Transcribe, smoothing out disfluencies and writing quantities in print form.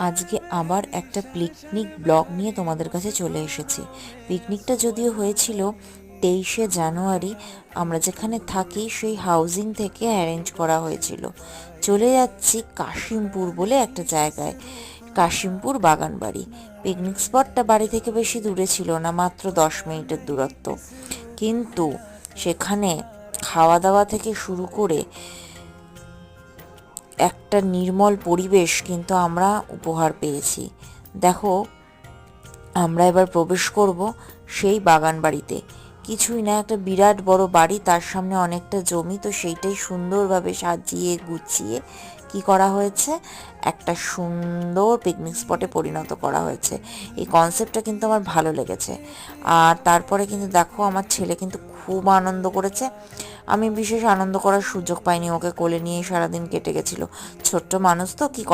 আজকে আবার একটা পিকনিক ব্লগ নিয়ে তোমাদের কাছে চলে এসেছি। পিকনিকটা যদিও হয়েছিল 23শে জানুয়ারি, আমরা যেখানে থাকি সেই হাউজিং থেকে অ্যারেঞ্জ করা হয়েছিল। চলে যাচ্ছি কাশিমপুর বলে একটা জায়গায়, কাশিমপুর বাগানবাড়ি। পিকনিক স্পটটা বাড়ি থেকে বেশি দূরে ছিল না, মাত্র 10 মিনিটের দূরত্ব। কিন্তু সেখানে খাওয়া দাওয়া থেকে শুরু করে একটা নির্মল পরিবেশ কিন্তু আমরা উপহার পেয়েছি। দেখো, আমরা এবার প্রবেশ করব সেই বাগান বাড়িতে। কিছুই না, একটা বিরাট বড় বাড়ি, তার সামনে অনেকটা জমি, তো সেইটাই সুন্দরভাবে সাজিয়ে গুছিয়ে কি করা হয়েছে, একটা সুন্দর পিকনিক স্পটে পরিণত করা হয়েছে। এই কনসেপ্টটা কিন্তু আমার ভালো লেগেছে। আর তারপরে কিন্তু দেখো, আমার ছেলে কিন্তু খুব আনন্দ করেছে। আমি বিশেষ আনন্দ করার সুযোগ পাইনি, ওকে কোলে নিয়েই সারাদিন কেটে গেছিলো। ছোট্ট মানুষ তো, কি করা।